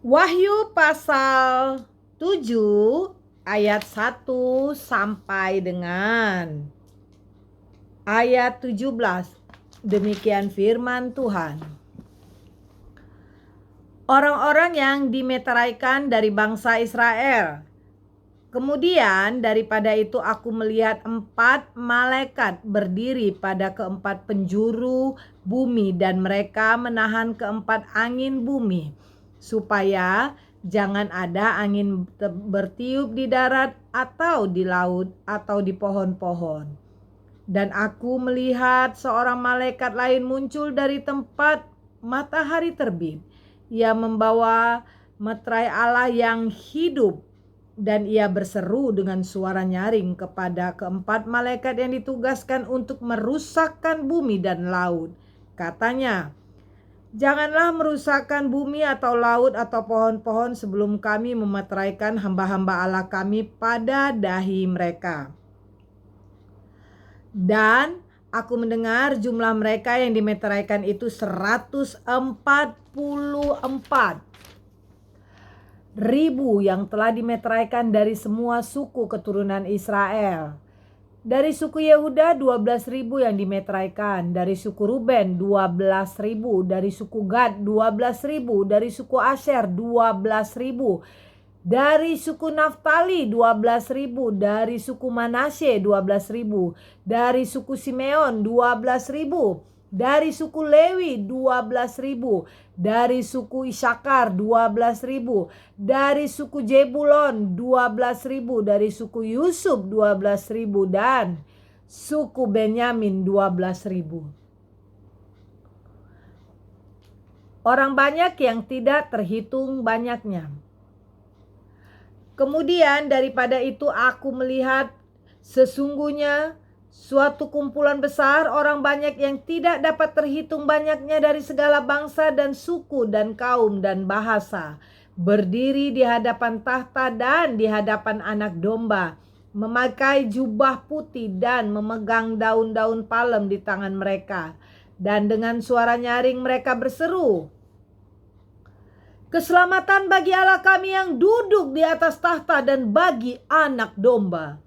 Wahyu pasal 7 ayat 1 sampai dengan ayat 17. Demikian firman Tuhan. Orang-orang yang dimeteraikan dari bangsa Israel. Kemudian daripada itu aku melihat 4 malaikat berdiri pada keempat penjuru bumi, dan mereka menahan keempat angin bumi, supaya jangan ada angin bertiup di darat atau di laut atau di pohon-pohon. Dan aku melihat seorang malaikat lain muncul dari tempat matahari terbit. Ia membawa meterai Allah yang hidup, dan ia berseru dengan suara nyaring kepada keempat malaikat yang ditugaskan untuk merusakkan bumi dan laut. Katanya, "Janganlah merusakkan bumi atau laut atau pohon-pohon sebelum kami memeteraikan hamba-hamba Allah kami pada dahi mereka." Dan aku mendengar jumlah mereka yang dimeteraikan itu 144.000 yang telah dimeteraikan dari semua suku keturunan Israel. Dari suku Yehuda 12.000 yang dimeteraikan, dari suku Ruben 12.000, dari suku Gad 12.000, dari suku Asher 12.000, dari suku Naftali 12.000, dari suku Manasye 12.000, dari suku Simeon 12.000, dari suku Lewi 12.000, dari suku Isakar 12.000, dari suku Jebulon 12.000, dari suku Yusuf 12.000, dan suku Benyamin 12.000. Orang banyak yang tidak terhitung banyaknya. Kemudian daripada itu aku melihat sesungguhnya suatu kumpulan besar orang banyak yang tidak dapat terhitung banyaknya dari segala bangsa dan suku dan kaum dan bahasa, berdiri di hadapan tahta dan di hadapan Anak Domba, memakai jubah putih dan memegang daun-daun palem di tangan mereka. Dan dengan suara nyaring mereka berseru, "Keselamatan bagi Allah kami yang duduk di atas tahta dan bagi Anak Domba."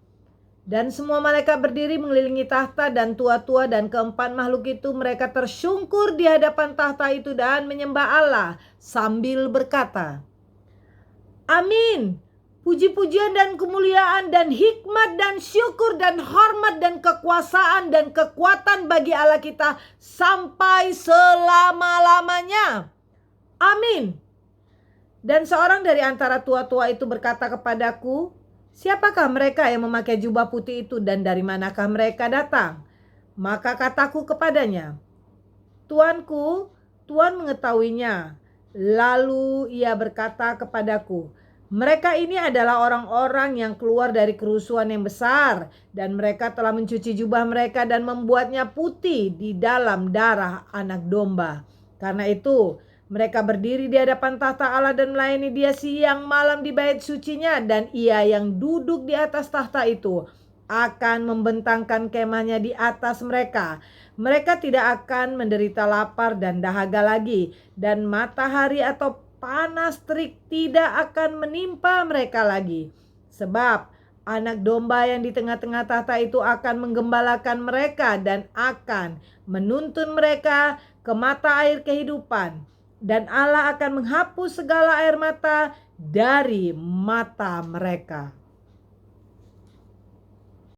Dan semua malaikat berdiri mengelilingi tahta dan tua-tua dan keempat makhluk itu, mereka tersungkur di hadapan tahta itu dan menyembah Allah sambil berkata, "Amin. Puji-pujian dan kemuliaan dan hikmat dan syukur dan hormat dan kekuasaan dan kekuatan bagi Allah kita sampai selama-lamanya. Amin." Dan seorang dari antara tua-tua itu berkata kepadaku, "Siapakah mereka yang memakai jubah putih itu dan dari manakah mereka datang?" Maka kataku kepadanya, "Tuanku, Tuan mengetahuinya." Lalu ia berkata kepadaku, "Mereka ini adalah orang-orang yang keluar dari kerusuhan yang besar, dan mereka telah mencuci jubah mereka dan membuatnya putih di dalam darah Anak Domba. Karena itu mereka berdiri di hadapan tahta Allah dan melayani Dia siang malam di bait sucinya, dan Ia yang duduk di atas tahta itu akan membentangkan kemahnya di atas mereka. Mereka tidak akan menderita lapar dan dahaga lagi, dan matahari atau panas terik tidak akan menimpa mereka lagi. Sebab Anak Domba yang di tengah-tengah tahta itu akan menggembalakan mereka dan akan menuntun mereka ke mata air kehidupan. Dan Allah akan menghapus segala air mata dari mata mereka."